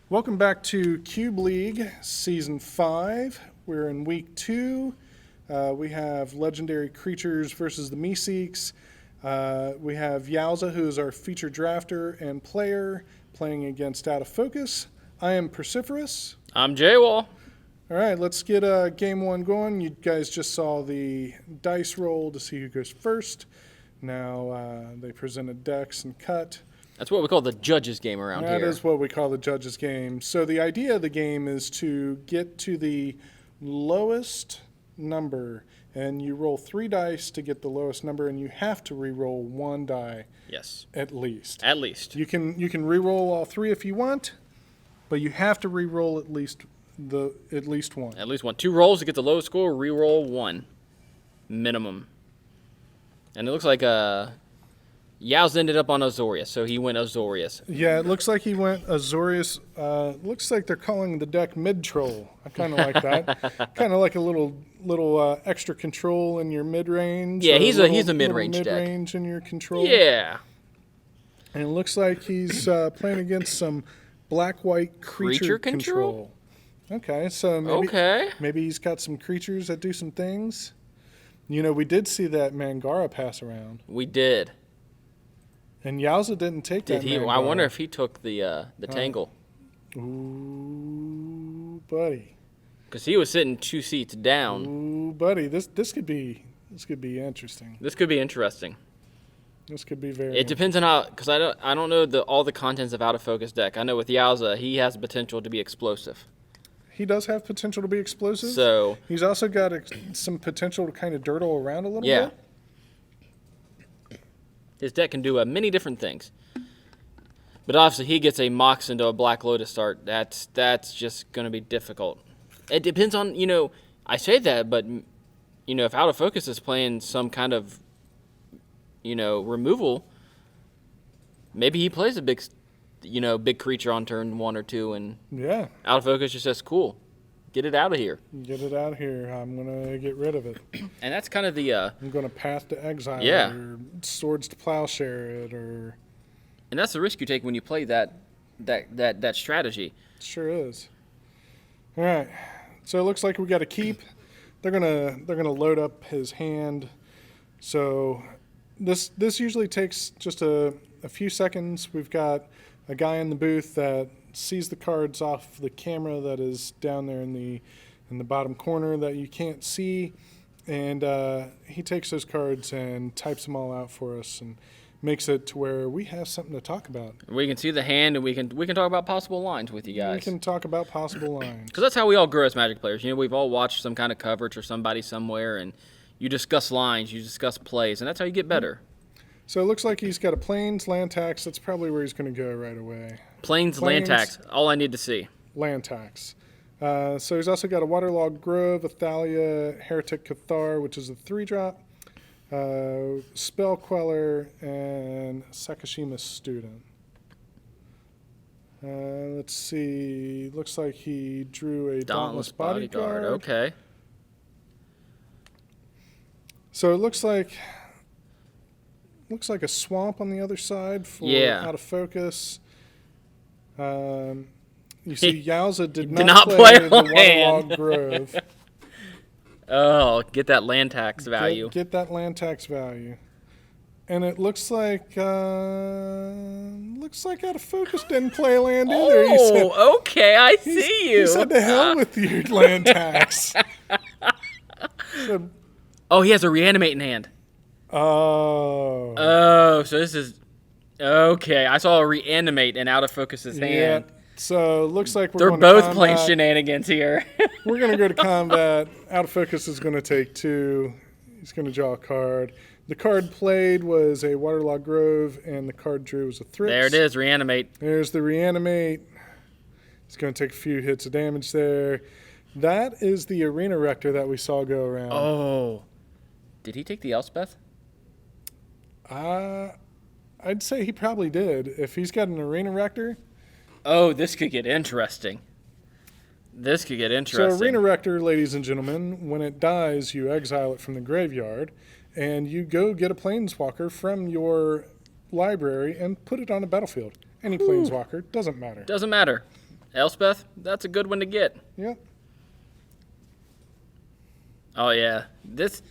Welcome back to Cube League Season 5. We're in Week 2. We have Legendary Creatures versus the Meeseeks. We have Yaoza, who is our feature drafter and player, playing against OutofFocus. I am Persiferous. I'm J-Wall. All right, let's get Game 1 going. You guys just saw the dice roll to see who goes first. Now they presented decks and cut. That's what we call the judges game around here. That is what we call the judges game. So the idea of the game is to get to the lowest number, and you roll 3 dice to get the lowest number, and you have to re-roll 1 die. Yes. At least. At least. You can re-roll all 3 if you want, but you have to re-roll at least one. At least one. 2 rolls to get the lowest score. Re-roll 1, minimum. And it looks like Yaoza ended up on Azorius, so he went Azorius. Yeah, it looks like he went Azorius. Looks like they're calling the deck mid-troll. I kind of like that. Kind of like a little extra control in your mid-range. Yeah, he's a mid-range deck. Mid-range in your control. Yeah. And it looks like he's playing against some black-white creature control. Okay, so maybe he's got some creatures that do some things. You know, we did see that Mangara pass around. We did. And Yaoza didn't take that. Did he? Mangara. I wonder if he took the Tangle. Ooh, buddy. Because he was sitting 2 seats down. Ooh, buddy. This could be interesting. This could be interesting. This could be very. It depends on how, because I don't know all the contents of OutofFocus deck. I know with Yaoza, he has the potential to be explosive. He does have potential to be explosive. So he's also got some potential to kind of dirtle around a little bit. Yeah. His deck can do many different things. But obviously, he gets a Mox into a Black Lotus start. That's just going to be difficult. It depends on, I say that, but, if OutofFocus is playing some kind of, removal, maybe he plays a big creature on turn 1 or 2, and yeah, OutofFocus just says, cool, get it out of here. Get it out of here. I'm going to get rid of it. And that's kind of the... I'm going to Path to Exile or Swords to Plowshare it or... And that's the risk you take when you play that strategy. Sure is. All right. So it looks like we got to keep. They're gonna load up his hand. So this usually takes just a few seconds. We've got a guy in the booth that sees the cards off the camera that is down there in the bottom corner that you can't see, and he takes those cards and types them all out for us and makes it to where we have something to talk about. We can see the hand, and we can talk about possible lines with you guys. We can talk about possible lines. Because that's how we all grow as Magic players. We've all watched some kind of coverage or somebody somewhere, and you discuss lines, you discuss plays, and that's how you get better. So it looks like he's got a Plains, land tax. That's probably where he's going to go right away. Plains, land tax, all I need to see. Land tax. So he's also got a Waterlogged Grove, a Thalia, Heretic Cathar, which is a 3-drop. Spell Queller, and Sakashima Student. Let's see. Looks like he drew a Dauntless Bodyguard. Okay. So it looks like a swamp on the other side for OutofFocus. You see, Yaoza did not play the Waterlogged Grove. Oh, get that land tax value. Get that land tax value. And it looks like OutofFocus didn't play land either. Okay, I see you. He said to hell with your land tax. He has a reanimate in hand. Oh. Oh, so this is... Okay, I saw a reanimate in OutofFocus's hand. Yeah. So it looks like they're both playing shenanigans here. We're going to go to combat. OutofFocus is going to take 2. He's going to draw a card. The card played was a Waterlogged Grove, and the card drew was a Thrips. There it is, reanimate. There's the reanimate. He's going to take a few hits of damage there. That is the Arena Rector that we saw go around. Oh. Did he take the Elspeth? I'd say he probably did. If he's got an Arena Rector... Oh, this could get interesting. So Arena Rector, ladies and gentlemen, when it dies, you exile it from the graveyard, and you go get a Planeswalker from your library and put it on a battlefield. Any Planeswalker, doesn't matter. Doesn't matter. Elspeth, that's a good one to get. Yep. Oh, yeah. This...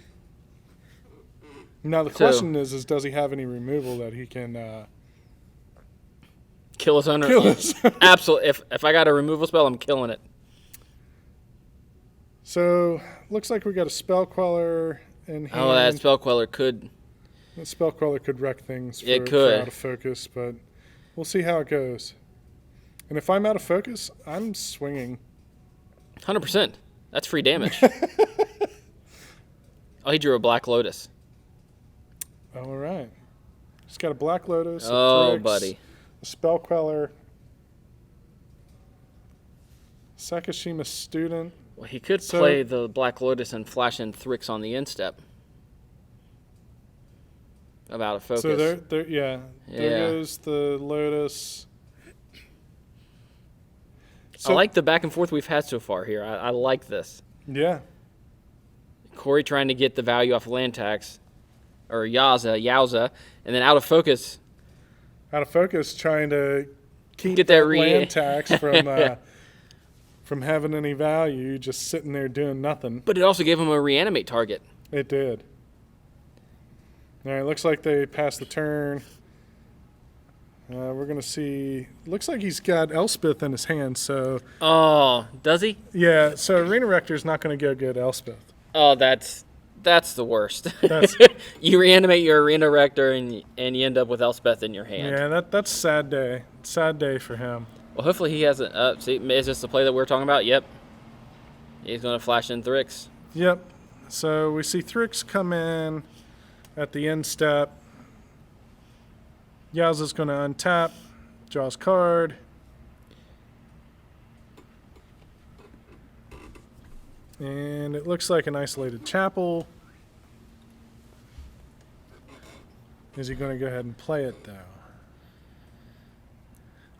Now the question is does he have any removal that he can kill his owner. kill us? Absolutely. If I got a removal spell, I'm killing it. So, looks like we got a Spell Queller in hand. Oh, that spell queller could... The Spell Queller could wreck things for, It could. for out of focus, but we'll see how it goes. And if I'm out of focus, I'm swinging. 100%. That's free damage. Oh, he drew a Black Lotus. All right. He's got a Black Lotus. Oh, Phyrex, buddy. A Spell Queller. Sakashima Student. Well, he could play the Black Lotus and flash in Thrix on the instep. Of out of focus. So there goes the Lotus. So, I like the back and forth we've had so far here. I like this. Yeah. Corey trying to get the value off of land tax, or Yaoza, and then out of focus. Out of focus, trying to keep Get that land tax from having any value, just sitting there doing nothing. But it also gave him a reanimate target. It did. All right, looks like they passed the turn. We're going to see... Looks like he's got Elspeth in his hand, so... Oh, does he? Yeah, so Arena Rector's not going to go get Elspeth. Oh, that's the worst. That's- You reanimate your Arena Rector and you end up with Elspeth in your hand. Yeah, that's sad day. Sad day for him. Well, hopefully he hasn't... see, is this the play that we're talking about? Yep. He's going to flash in Thrix. Yep. So we see Thrix come in at the end step. Yaoza's going to untap, draws card. And it looks like an isolated chapel. Is he going to go ahead and play it, though?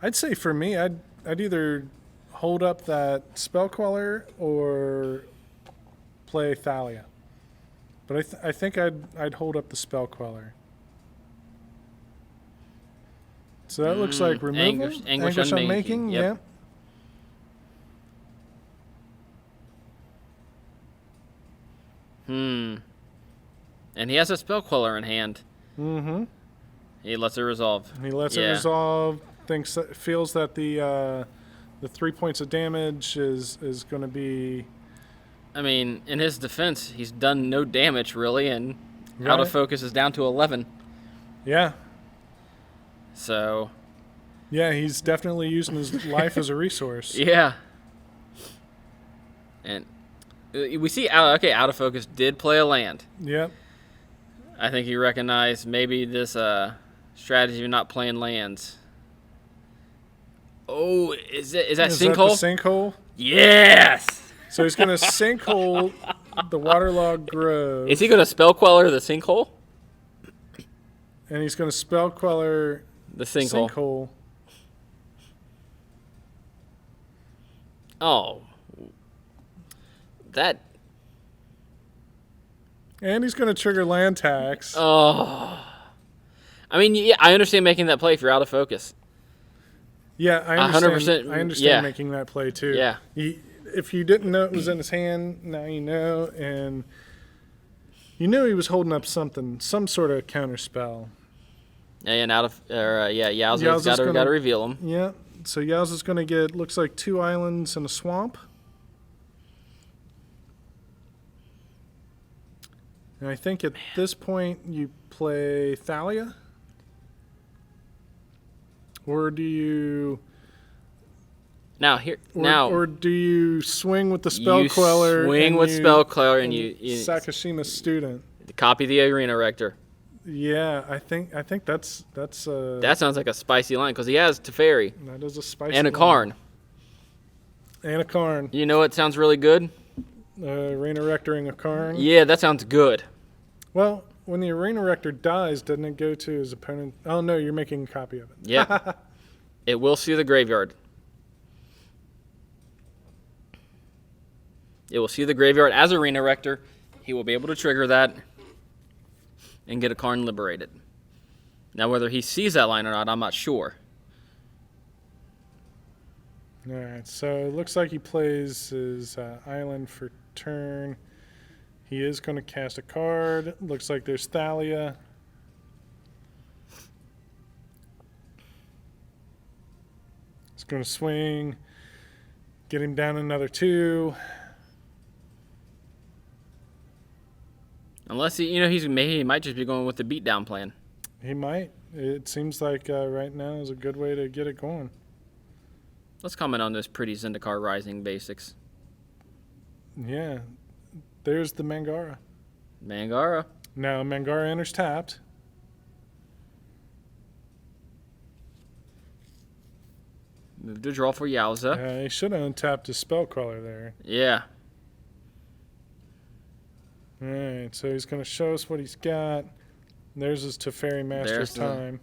I'd say for me, I'd either hold up that Spell Queller or play Thalia. But I think I'd hold up the Spell Queller. So that looks like removal. Anguish Unmaking, yep. Yeah. And he has a Spell Queller in hand. Mm-hmm. He lets it resolve. He lets it resolve. Feels that the 3 points of damage is going to be... I mean, in his defense, he's done no damage, really, and Right. out of focus is down to 11. Yeah. So... Yeah, he's definitely using his life as a resource. Yeah. And we see, out of focus did play a land. Yep. I think he recognized maybe this strategy of not playing lands. Oh, is that Is that sinkhole? the sinkhole? Yes! So he's going to sinkhole the waterlogged grove. Is he going to Spell Queller the sinkhole? And he's going to Spell Queller The sinkhole. sinkhole. Oh. That... And he's going to trigger land tax. Oh. I mean, yeah, I understand making that play if you're out of focus. Yeah, I understand. 100%, I understand yeah. making that play too. Yeah. If you didn't know it was in his hand, now you know, and you knew he was holding up some sort of counter spell. And Yaoza's Yaoza's got to reveal him. Yeah. So Yaoza's going to get, looks like 2 islands and a swamp. And I think at this point you play Thalia? Or do you... Or do you swing with the Spell Queller? Swing with Spell Queller and you Sakashima Student. copy the Arena Rector. Yeah, I think that's That sounds like a spicy line because he has Teferi that is a spicy and a line. Karn. And a Karn. You know what sounds really good? Arena Rectoring a Karn. Yeah, that sounds good. Well, when the Arena Rector dies, doesn't it go to his opponent? Oh no, you're making a copy of it. Yeah. It will see the graveyard. It will see the graveyard as Arena Rector. He will be able to trigger that and get a Karn liberated. Now, whether he sees that line or not, I'm not sure. All right, so it looks like he plays his island for turn. He is going to cast a card. Looks like there's Thalia. He's going to swing, get him down another 2. Unless he might just be going with the beatdown plan. He might. It seems like right now is a good way to get it going. Let's comment on this pretty Zendikar Rising basics. Yeah, there's the Mangara. Mangara. Now Mangara enters tapped. Move to draw for Yaoza. He should have untapped his Spellcrawler there. Yeah. All right, so he's going to show us what he's got. There's his Teferi Master of Time.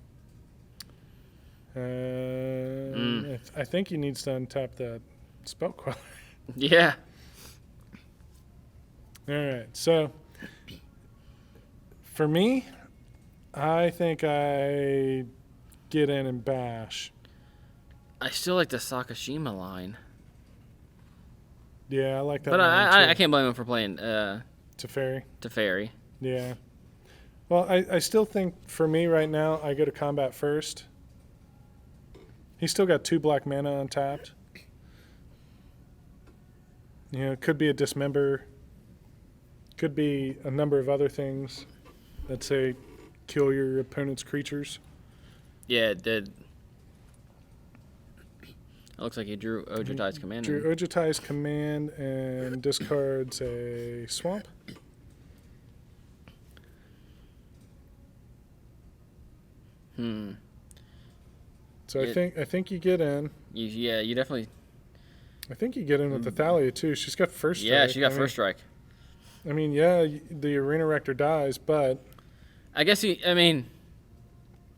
I think he needs to untap that Spellcrawler. Yeah. All right, so for me, I think I get in and bash. I still like the Sakashima line. Yeah, I like that. But line I can't blame him for playing Teferi. Yeah. Well, I still think for me right now, I go to combat first. He's still got 2 black mana untapped. It could be a dismember. Could be a number of other things that say kill your opponent's creatures. Yeah, it did. It looks like he drew Ojutai's Command. Drew Ojutai's Command and discards a swamp. So I think you get in. You definitely. I think you get in with the Thalia too. She's got first strike. Yeah, she got first strike. I mean, yeah, the Arena Rector dies, but I guess in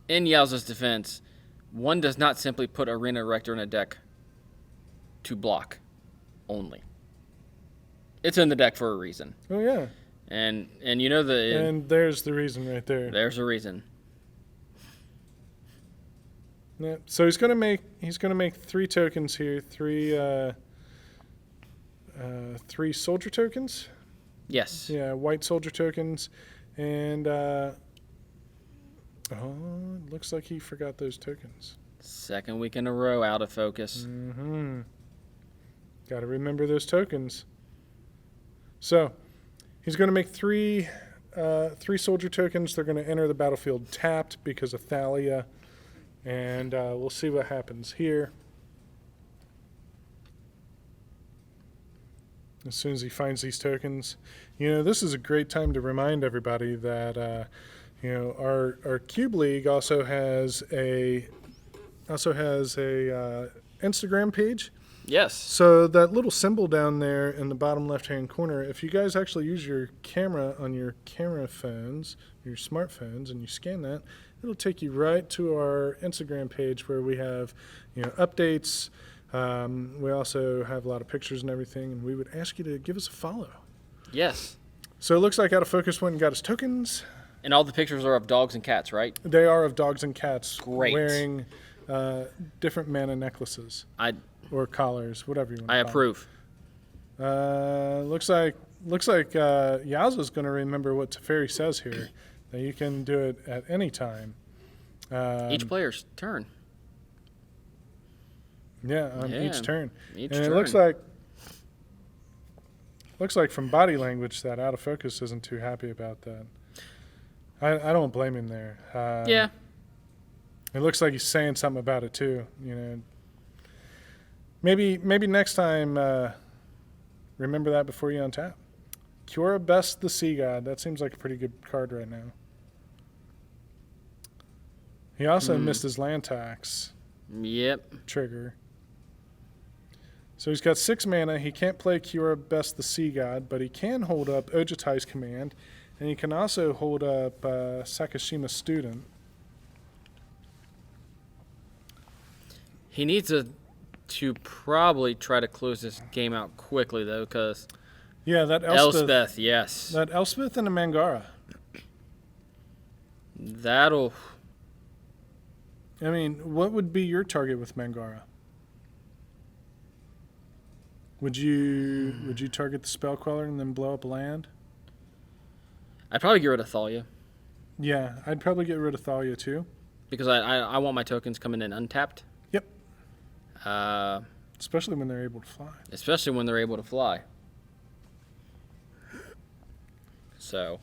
Yaoza's defense, one does not simply put Arena Rector in a deck to block only. It's in the deck for a reason. Oh yeah. And and there's the reason right there. There's a reason. Yeah. So he's gonna make 3 tokens here, 3 soldier tokens. Yes. Yeah, white soldier tokens, and it looks like he forgot those tokens. Second week in a row out of focus. Mm-hmm. Got to remember those tokens. So he's going to make 3 soldier tokens. They're going to enter the battlefield tapped because of Thalia, and we'll see what happens here. As soon as he finds these tokens, this is a great time to remind everybody that our Cube League also has a Instagram page. Yes. So that little symbol down there in the bottom left-hand corner, if you guys actually use your camera on your camera phones, your smartphones, and you scan that, it'll take you right to our Instagram page where we have, updates. We also have a lot of pictures and everything, and we would ask you to give us a follow. Yes. So it looks like OutofFocus went and got his tokens. And all the pictures are of dogs and cats, right? They are of dogs and cats. Great. Wearing different mana necklaces. Or collars, whatever you want to call approve. Looks like Yaoza's going to remember what Teferi says here, that you can do it at any time. Each player's turn. Yeah, on each turn. Each and turn. It looks like from body language that OutofFocus isn't too happy about that. I don't blame him there. Yeah. It looks like he's saying something about it too. Maybe next time, remember that before you untap. Cura Best the Sea God. That seems like a pretty good card right now. He also missed his land tax. Yep. Trigger. So he's got 6 mana. He can't play Cura Best the Sea God, but he can hold up Ojutai's Command, and he can also hold up Sakashima Student. He needs to probably try to close this game out quickly, though, because that Elspeth, yes. That Elspeth and a Mangara. That'll... I mean, what would be your target with Mangara? Would you target the spell queller and then blow up land? I'd probably get rid of Thalia Yeah, I'd probably get rid of Thalia too. because I want my tokens coming in untapped. Yep. Uh, Especially when they're able to fly. especially when they're able to fly. So,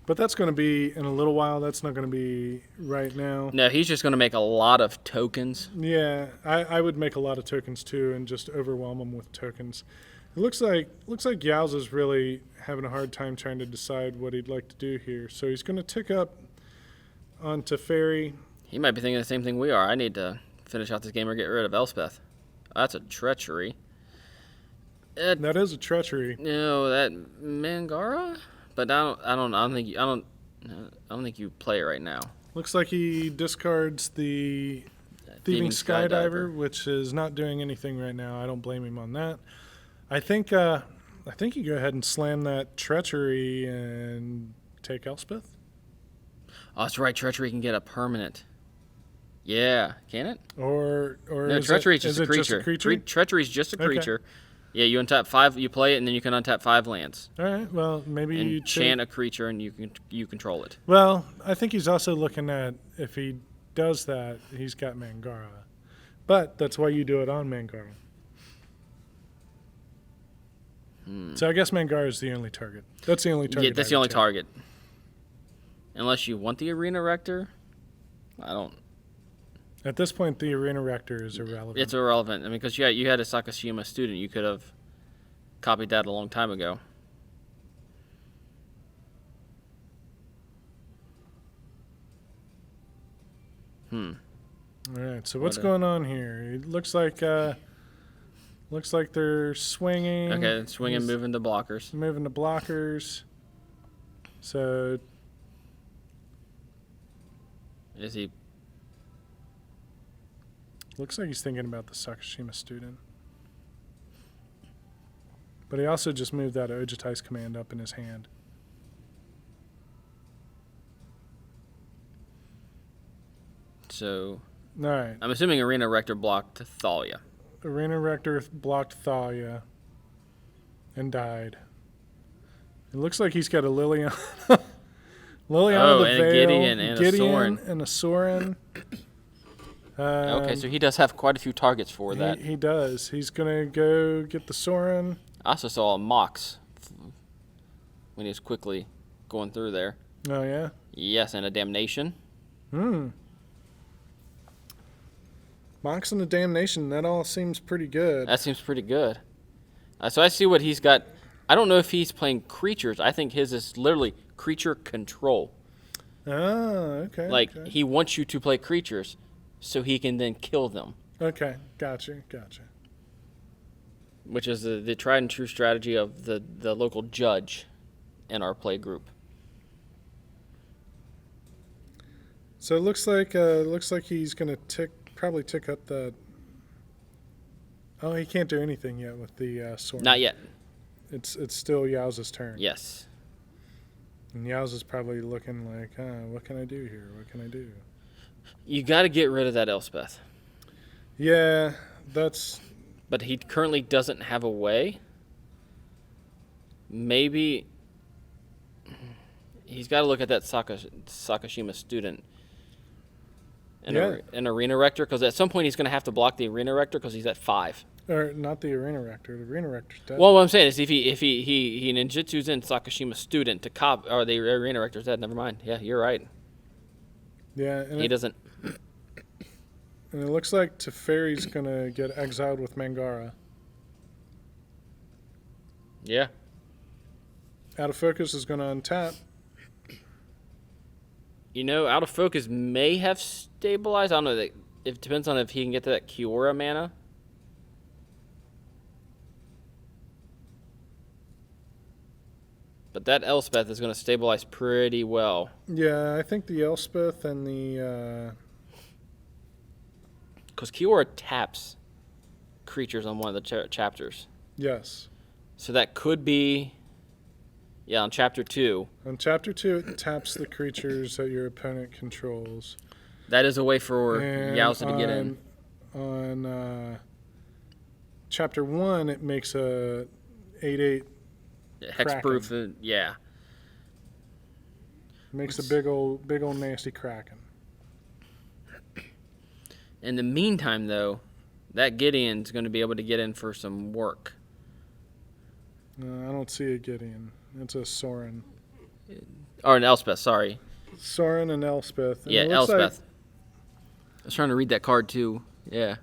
But that's going to be in a little while. That's not going to be right now. no, he's just going to make a lot of tokens. Yeah, I would make a lot of tokens too and just overwhelm them with tokens. It looks like Yaoza's really having a hard time trying to decide what he'd like to do here. So he's going to tick up onto Fairy. He might be thinking the same thing we are. I need to finish out this game or get rid of Elspeth. That's a treachery. That is a treachery. No, that Mangara? But I don't think you play it right now. Looks like he discards the Thieving Skydiver, which is not doing anything right now. I don't blame him on that. I think you go ahead and slam that treachery and take Elspeth. Oh, that's right. Treachery can get a permanent. Yeah, can it? Or No, treachery is just a creature. Treachery is just a creature. Yeah, you untap 5. You play it, and then you can untap 5 lands. All right. Well, maybe you And chant a creature, and you control it. Well, I think he's also looking at if he does that, he's got Mangara, but that's why you do it on Mangara. So I guess Mangara is the only target. That's the only target. Yeah, that's the only target. Unless you want the Arena Rector, I don't. At this point, the Arena Rector is irrelevant. It's irrelevant. I mean, because you had a Sakashima student, you could have copied that a long time ago. All right. So what's going on here? It looks like they're swinging. Okay, swinging, moving to blockers. Moving to blockers. So Is he? looks like he's thinking about the Sakashima student. But he also just moved that Ojutai's command up in his hand. So All right. I'm assuming Arena Rector blocked Thalia. Arena Rector blocked Thalia and died. It looks like he's got a Liliana. Liliana the and a Veil, Gideon and a Sorin. and a Sorin. Okay, so he does have quite a few targets for that. He does. He's going to go get the Sorin. I also saw a Mox when he was quickly going through there. Oh, yeah? Yes, and a Damnation. Mox and the Damnation, that all seems pretty good. That seems pretty good. So I see what he's got. I don't know if he's playing creatures. I think his is literally creature control. Oh, okay. Like, okay. he wants you to play creatures so he can then kill them, Okay, gotcha. which is the tried and true strategy of the local judge in our play group. So it looks like he's going to probably tick up that. Oh, he can't do anything yet with the Sorin. Not yet. It's still Yaoza's turn. Yes. And Yaoza's probably looking like, what can I do here? What can I do? You got to get rid of that Elspeth. Yeah, that's... But he currently doesn't have a way. Maybe he's got to look at that Sakashima student. An Arena Rector, because at some point he's going to have to block the Arena Rector because he's at 5. Or not the Arena Rector. The Arena Rector's dead. Well, what I'm saying is if he ninjutsu's in Sakashima student to cop, or the Arena Rector's dead. Never mind. Yeah, you're right. Yeah, and He doesn't. And it looks like Teferi's going to get exiled with Mangara. Yeah. OutofFocus is going to untap. You know, OutofFocus may have stabilized. I don't know. It depends on if he can get to that Kiora mana. But that Elspeth is going to stabilize pretty well. Yeah, I think the Elspeth and the... Because Kiora taps creatures on one of the chapters. Yes. So that could be... Yeah, on Chapter 2. On Chapter 2, it taps the creatures that your opponent controls. That is a way for And Yaoza to get in. On Chapter 1, it makes a 8/8. Hexproof. Yeah. Makes a big old nasty Kraken. In the meantime, though, that Gideon's going to be able to get in for some work. I don't see a Gideon. It's a Soren. Or an Elspeth, sorry. Soren and Elspeth. And Yeah, it looks Elspeth. I was trying to read that card, too. Yeah.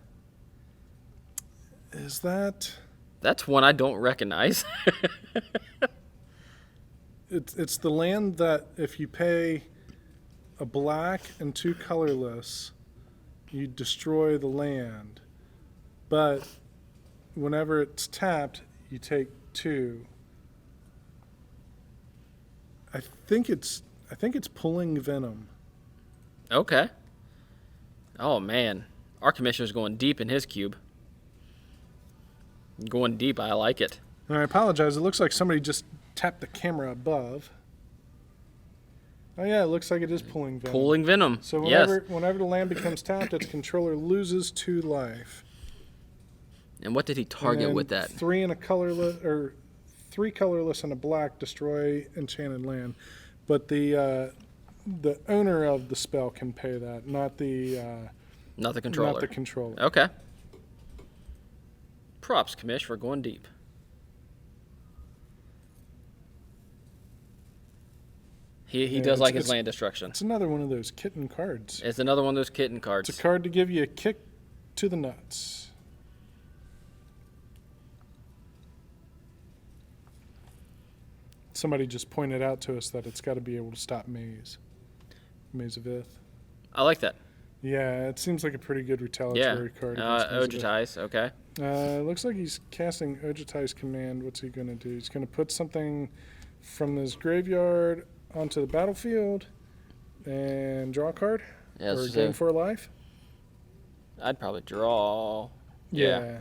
Is that... That's one I don't recognize. It's the land that if you pay a black and 2 colorless, you destroy the land. But whenever it's tapped, you take 2. I think it's pulling venom. Okay. Oh, man. Our commissioner's going deep in his cube. Going deep, I like it. And I apologize, it looks like somebody just tapped the camera above. Oh yeah, it looks like it is pulling venom. Pulling venom. So yes. whenever the land becomes tapped, its controller loses 2 life. And what did he target with that? 3 and a colorless, or 3 colorless and a black destroy enchanted land, but the owner of the spell can pay that, not the controller. Not the controller. Okay. Props, Commish, for going deep. He does like his land destruction. It's another one of those kitten cards. It's another one of those kitten cards. It's a card to give you a kick to the nuts. Somebody just pointed out to us that it's got to be able to stop Maze of Ith. I like that. Yeah, it seems like a pretty good retaliatory card. Ojatize, okay. Looks like he's casting Ojatize Command. What's he going to do? He's going to put something from his graveyard onto the battlefield and draw a card? Yeah, or gain 4 life? I'd probably draw. Yeah.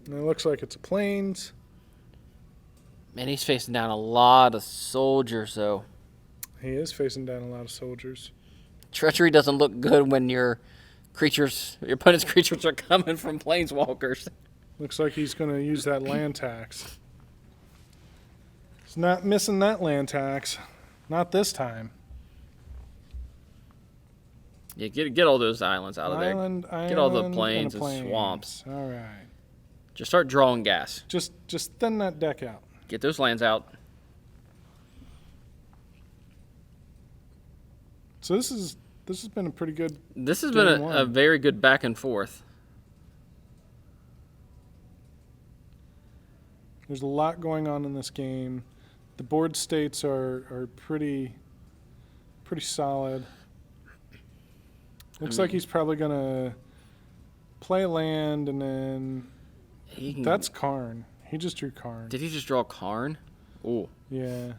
And it looks like it's a plains. Man, he's facing down a lot of soldiers, though. He is facing down a lot of soldiers. Treachery doesn't look good when your opponent's creatures are coming from planeswalkers. Looks like he's going to use that land tax. He's not missing that land tax. Not this time. Yeah, get all those islands out of there. Get all the plains and swamps. All right. Just start drawing gas. Just thin that deck out. Get those lands out. So this has been a pretty good. This has been a very good back and forth. There's a lot going on in this game. The board states are pretty solid. Looks like he's probably gonna play land and then that's Karn. He just drew Karn. Did he just draw Karn? Ooh. Yeah.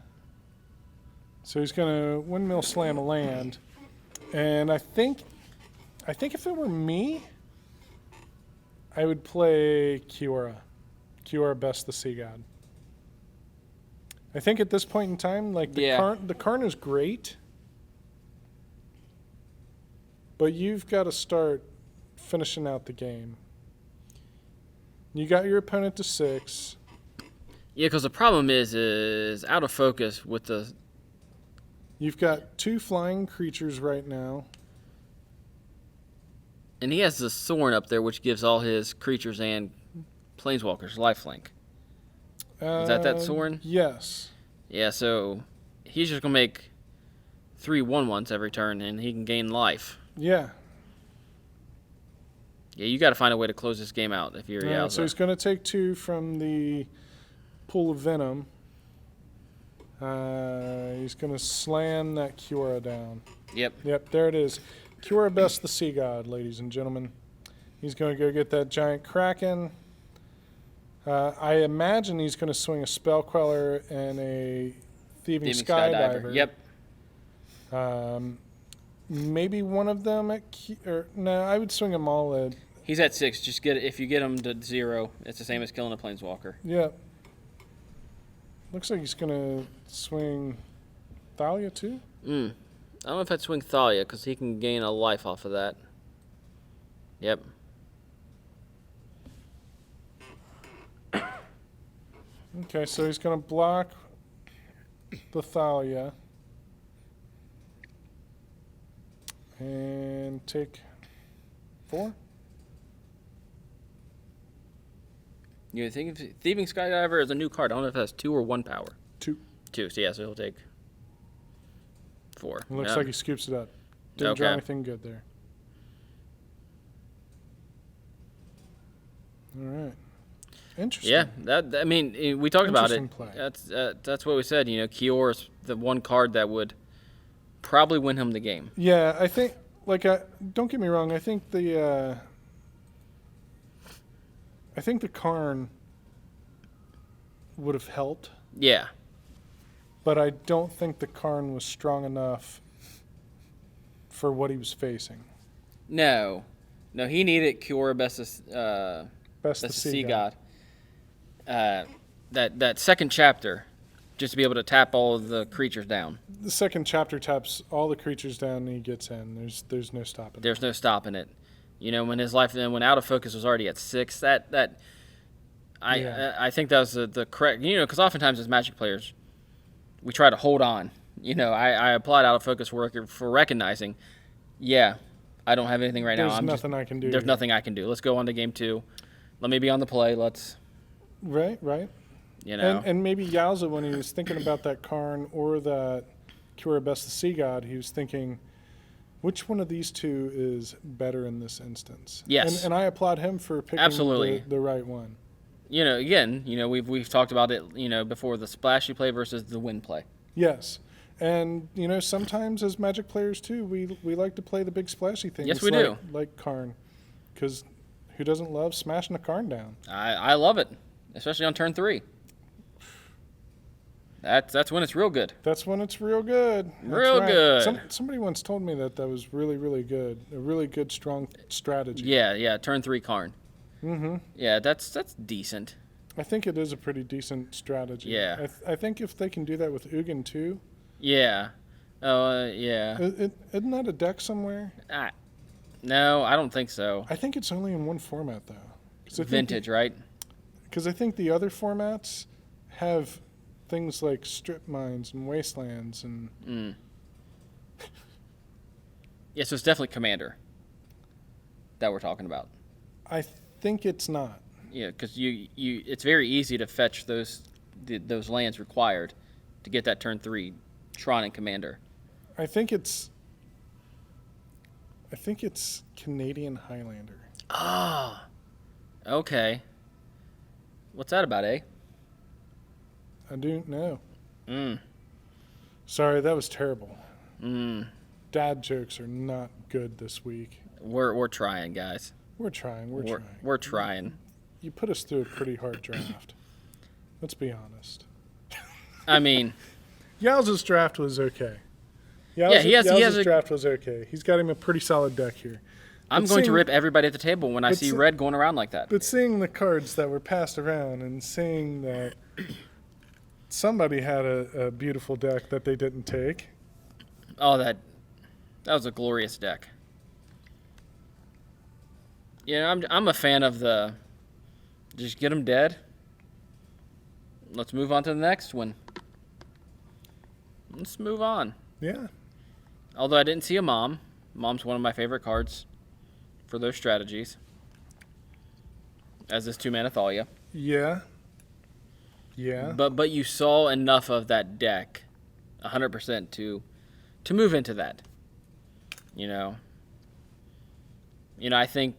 So he's gonna windmill slam a land, and I think if it were me, I would play Kiora. Kiora Best the Sea God. I think at this point in time, like the Karn is great, but you've got to start finishing out the game. You got your opponent to 6. Yeah, because the problem is out of focus with the. You've got 2 flying creatures right now. And he has the Sorin up there, which gives all his creatures and planeswalkers lifelink. Is that Sorin? Yes. Yeah, so he's just going to make 3 1/1s every turn, and he can gain life. Yeah. Yeah, you got to find a way to close this game out if you're Yaoza. So he's going to take 2 from the pool of venom. He's going to slam that Kiora down. Yep, there it is. Kiora Best the Sea God, ladies and gentlemen. He's going to go get that giant Kraken. I imagine he's going to swing a Spell Queller and a Thieving Skydiver. Yep. Maybe one of them at no, I would swing them all at. He's at 6. Just if you get him to 0, it's the same as killing a planeswalker. Yep. Looks like he's going to swing Thalia too. I don't know if I'd swing Thalia, because he can gain a life off of that. Yep. Okay, so he's going to block the Thalia. And take 4. You think Thieving Skydiver is a new card. I don't know if it has 2 or 1 power. 2. 2, so yeah, so he'll take 4. It looks like he scoops it up. Didn't draw anything good there. All right. Interesting. Yeah, I mean, we talked about it. Play. That's what we said. You know, Kior is the one card that would probably win him the game. Yeah, I think. Don't get me wrong. I think the Karn would have helped. Yeah. But I don't think the Karn was strong enough for what he was facing. No, he needed Kiora Best of Sea God. That second chapter, just to be able to tap all of the creatures down. The second chapter taps all the creatures down and he gets in. There's no stopping. There's no stopping it. You know, when his life, when OutofFocus was already at 6, I think that was the correct. You know, because oftentimes as Magic players, we try to hold on. You know, I applaud OutofFocus for recognizing, yeah, I don't have anything right now. There's nothing I can do. There's nothing I can do. Let's go on to game 2. Let me be on the play. Let's. Right. You know. And maybe Yaoza, when he was thinking about that Karn or that Kiora Best the Sea God, he was thinking, which one of these two is better in this instance? Yes. And I applaud him for picking Absolutely. The right one. You know, again, you know, we've talked about it, you know, before, the splashy play versus the win play. Yes. And, you know, sometimes as Magic players, too, we like to play the big splashy things. Yes, we do. Like Karn. Because who doesn't love smashing a Karn down? I love it, especially on turn 3. That's when it's real good. That's when it's real good. Real good. Somebody once told me that was really, really good. A really good, strong strategy. Yeah, turn 3 Karn. Mm-hmm. Yeah, that's decent. I think it is a pretty decent strategy. Yeah. I think if they can do that with Ugin, too. Yeah. Oh, yeah. Isn't that a deck somewhere? No, I don't think so. I think it's only in one format, though. Vintage, right? Because I think the other formats have things like strip mines and wastelands and. Yeah, so it's definitely Commander that we're talking about. I think it's not. Yeah, because it's very easy to fetch those lands required to get that turn 3 Tron and Commander. I think it's Canadian Highlander. Ah, okay. What's that about, eh? I don't know. Sorry, that was terrible. Dad jokes are not good this week. We're trying, guys. We're trying. We're trying. You put us through a pretty hard draft. Let's be honest. I mean, Yaoza's draft was okay. Yaoza's draft was okay. He's got him a pretty solid deck here. I'm going to rip everybody at the table when I see red going around like that. But seeing the cards that were passed around and seeing that somebody had a beautiful deck that they didn't take. Oh, that was a glorious deck. Yeah, I'm a fan of the just get them dead. Let's move on to the next one. Let's move on. Yeah. Although I didn't see a Mom. Mom's one of my favorite cards for those strategies. As is 2-mana Thalia. Yeah. Yeah. But you saw enough of that deck, 100%, to move into that. You know, I think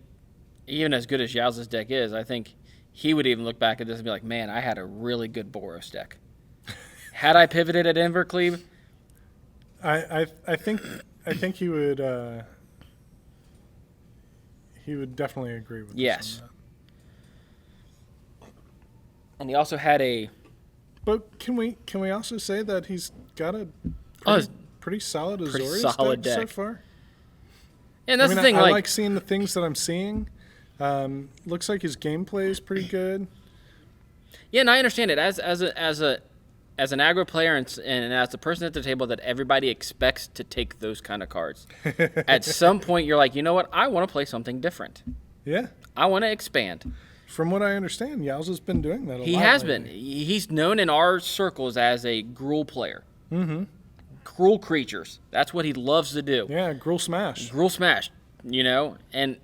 even as good as Yaoza's deck is, I think he would even look back at this and be like, man, I had a really good Boros deck. Had I pivoted at Invercleave, I think he would definitely agree with yes. This on that. And he also had a. But can we also say that he's got a pretty solid Azorius deck so far? And that's the thing. I like seeing the things that I'm seeing. Looks like his gameplay is pretty good. Yeah, and I understand it as as an aggro player and as the person at the table that everybody expects to take those kind of cards, at some point you're like, you know what? I want to play something different. Yeah. I want to expand. From what I understand, Yaoza's been doing that a lot. He has lately. been. He's known in our circles as a Gruul player. Mm-hmm. Gruul creatures. That's what he loves to do. Yeah, Gruul Smash. Gruul smash. You know, and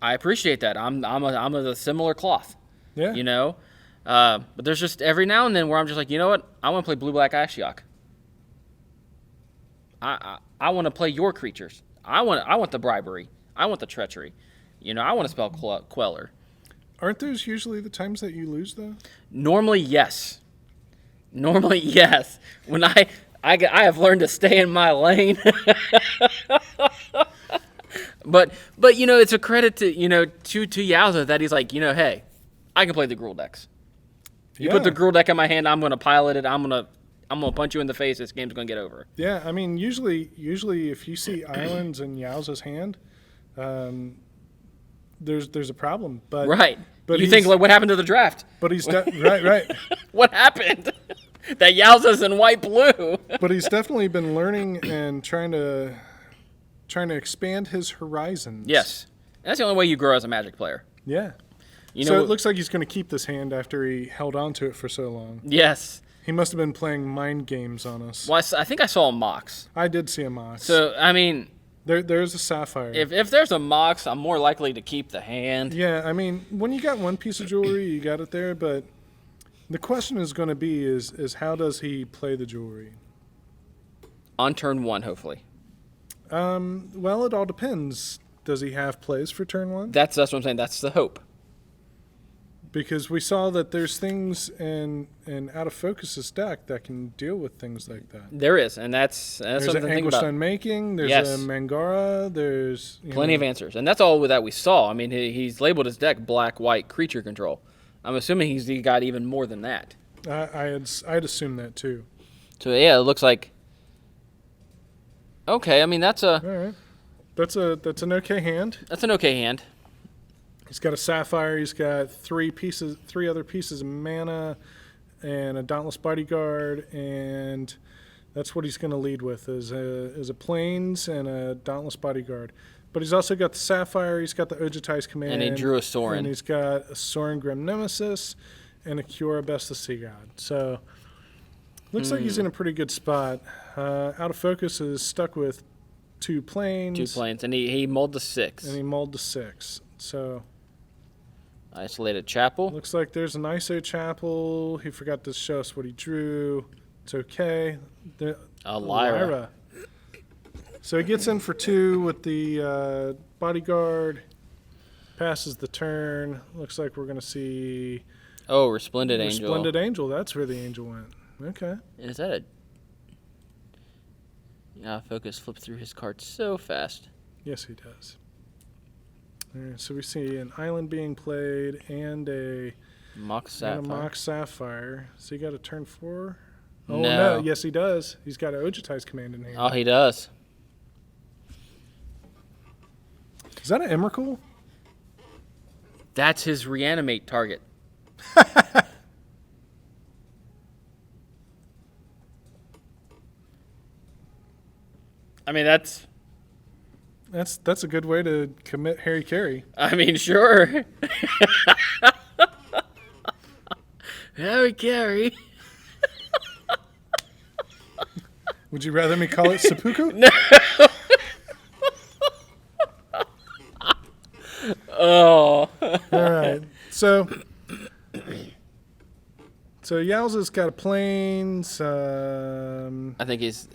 I appreciate that. I'm of a similar cloth. Yeah. You know, but there's just every now and then where I'm just like, you know what? I want to play blue black Ashiok. I want to play your creatures. I want the bribery. I want the treachery. You know, I want to spell Queller. Aren't those usually the times that you lose, though? Normally, yes. When I have learned to stay in my lane. But you know, it's a credit to to Yaoza that he's like, hey, I can play the Gruul decks. You put the Gruul deck in my hand, I'm gonna pilot it. I'm gonna punch you in the face. This game's gonna get over. Yeah, I mean, usually if you see islands in Yaoza's hand, there's a problem. But Right. But you think, like, what happened to the draft? But he's right. What happened? That Yaoza's in white blue. But he's definitely been learning and trying to expand his horizons. Yes, and that's the only way you grow as a Magic player. Yeah. So it looks like he's going to keep this hand after he held on to it for so long. Yes. He must have been playing mind games on us. Well, I think I saw a Mox. I did see a Mox. So, I mean, there's a Sapphire. if there's a Mox, I'm more likely to keep the hand. Yeah, I mean, when you got one piece of jewelry, you got it there, but the question is going to be is how does he play the jewelry? On turn 1, hopefully. Well, it all depends. Does he have plays for turn 1? That's what I'm saying. That's the hope. Because we saw that there's things in OutofFocus's deck that can deal with things like that. There is, and that's There's something an to think about. Anguished Making. There's Yes. a Mangara. There's Plenty of answers, and that's all that we saw. I mean, he's labeled his deck black-white creature control. I'm assuming he's got even more than that. I'd assume that too. So yeah, it looks like. Okay, I mean that's All right, that's an okay hand. an okay hand. He's got a Sapphire. He's got three other pieces of mana, and a Dauntless Bodyguard, and that's what he's going to lead with is a Plains and a Dauntless Bodyguard. But he's also got the Sapphire. He's got the Ojutai's Command, And he drew a Sorin. and he's got a Sorin Grim Nemesis, and a Kiora Best of Sea God. So looks like he's in a pretty good spot. OutofFocus is stuck with 2 Plains. 2 planes, and he mulled the 6. And he mulled to 6. So Isolated Chapel. looks like there's an ISO Chapel. He forgot to show us what he drew. It's okay. A Lyra. So he gets in for 2 with the Bodyguard. Passes the turn. Looks like we're going to see Oh, Resplendent Angel. Resplendent Angel. That's where the angel went. Okay. Is that a... Focus flips through his cards so fast. Yes, he does. All right, so we see an island being played and a Mox And Sapphire. a Mox Sapphire. So you got a turn 4? Oh, No. no. Yes, he does. He's got an Ojutai's Command in hand. Oh, he does. Is that an Emrakul? That's his reanimate target. I mean, that's That's a good way to commit Harry Carey. I mean, sure. Harry Carey. Would you rather me call it Seppuku? No. Oh. All right. So Yaoza's got a Plains. I think he's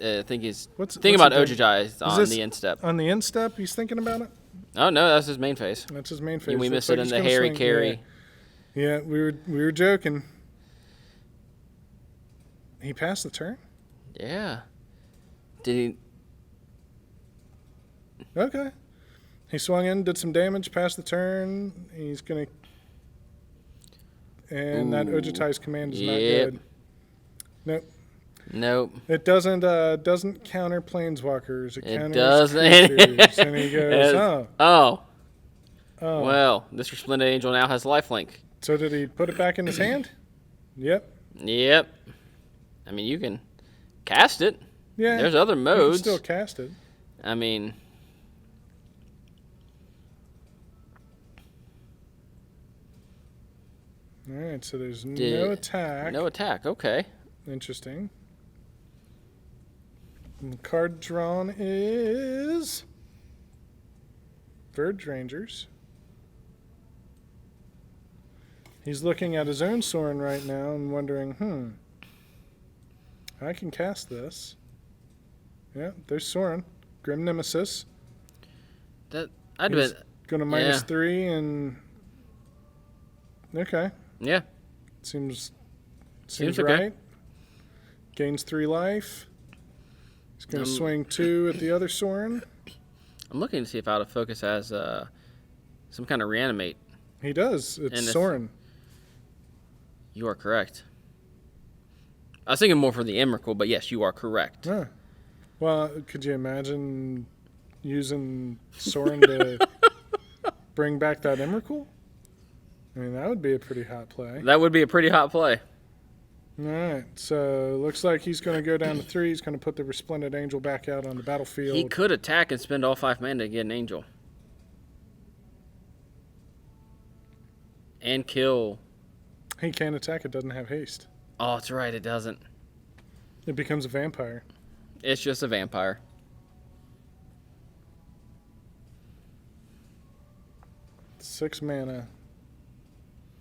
What's thinking about he doing? Ojutai's on this- the instep. On the instep, he's thinking about it? Oh no, that's his main phase. That's his main phase. We Looks missed it like in he's the gonna Harry swing. Carey. Yeah, we were joking. He passed the turn? Yeah. Did he? Okay. He swung in, did some damage, passed the turn. He's going to... And that Ooh. Ojutai's Command is not Yep. good. Nope. Nope. It doesn't counter Planeswalkers. It It counters doesn't. creatures. And he goes, oh. Oh. Oh. Well, this Resplendent Angel now has lifelink. So did he put it back in his hand? Yep. Yep. I mean, you can cast it. Yeah. There's other You can modes. still cast it. I mean, All right, so there's no attack. no attack. Okay. Interesting. And the card drawn is Verge Rangers. He's looking at his own Sorin right now and wondering, I can cast this. Yeah, there's Sorin. Grim Nemesis. I'd He's bet. going to -3 and... Okay. Yeah. Seems Seems right. okay. Gains 3 life. He's going to swing 2 at the other Sorin. I'm looking to see if OutofFocus has some kind of reanimate. He does. It's And if- Sorin. You are correct. I was thinking more for the Emrakul, but yes, you are correct. Yeah. Well, could you imagine using Sorin to bring back that Emrakul? I mean, that would be a pretty hot play. That would be a pretty hot play. All right, so looks like he's going to go down to 3. He's going to put the Resplendent Angel back out on the battlefield. He could attack and spend all 5 mana to get an angel. And kill. He can't attack. It doesn't have haste. Oh, that's right, it doesn't. It becomes a vampire. It's just a vampire. Six mana.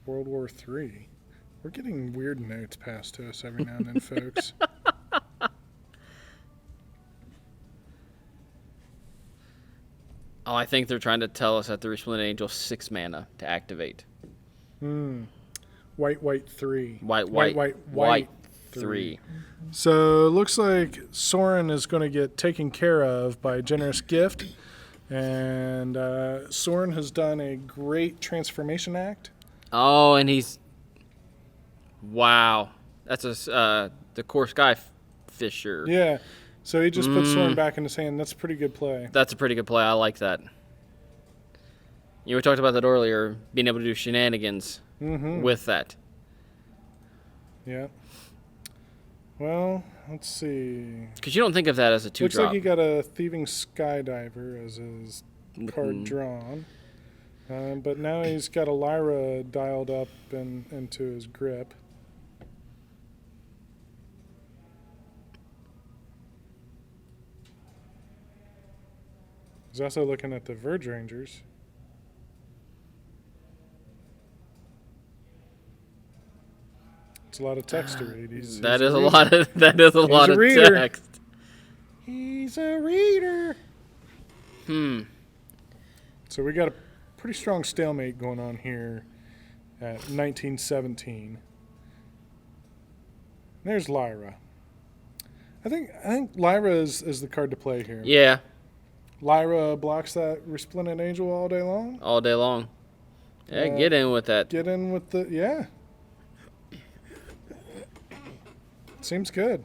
World War III. We're getting weird notes passed to us every now and then, folks. Oh, I think they're trying to tell us that the Resplendent Angel's 6 mana to activate. White 3. White 3. So it looks like Sorin is going to get taken care of by Generous Gift. And Sorin has done a great transformation act. Oh, and he's... Wow. That's the Core Sky Fisher. Yeah. So he just put Sorin back in his hand. That's a pretty good play. That's a pretty good play. I like that. We talked about that earlier, being able to do shenanigans with that. Yeah. Well, let's see. Because you don't think of that as a 2-drop. Looks like he got a Thieving Skydiver as his card drawn. But now he's got a Lyra dialed up into his grip. He's also looking at the Verge Rangers. It's a lot of text to read. That is a lot of reader. text. He's a reader. So we got a pretty strong stalemate going on here at 1917. There's Lyra. I think Lyra is the card to play here. Yeah, Lyra blocks that Resplendent Angel all day long. all day long. Yeah, get in with that. Get in with the yeah. Seems good.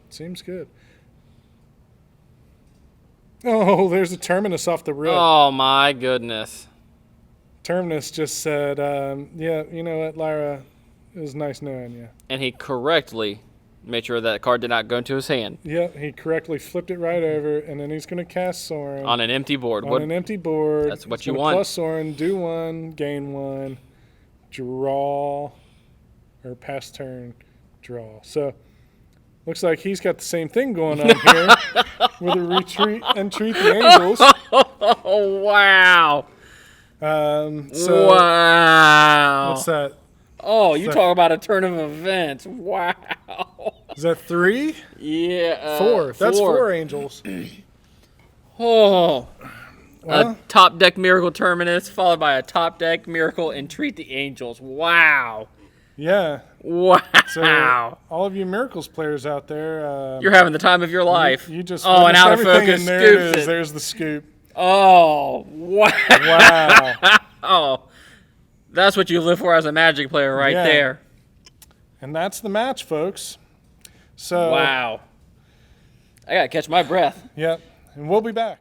Seems good. Oh, there's a Terminus off the rip. Oh, my goodness. Terminus just said, yeah, you know what, Lyra, it was nice knowing you. And he correctly made sure that card did not go into his hand Yeah, he correctly flipped it right over, and then he's going to cast Sorin. on an empty board. On an empty board. That's what He's you gonna want. Plus Sorin, do 1, gain 1, draw, or pass turn, draw. So, looks like he's got the same thing going on here with a retreat and treat the angels. Oh, wow. So Wow. what's that? Oh, you talk about a turn of events. Wow. Is that 3? Yeah. 4. That's 4 angels. Oh. Well, A top deck Miracle Terminus followed by a top deck Miracle Entreat the Angels. Wow. yeah. Wow. So all of you Miracles players out there, You're having the time of your life. you just oh, and witnessed out of everything, focus and there it scoops is. it. There's the scoop. Oh, wow. Wow. Oh, that's what you live for as a Magic player right Yeah. there. And that's the match, folks. So Wow. I got to catch my breath. Yep. And we'll be back.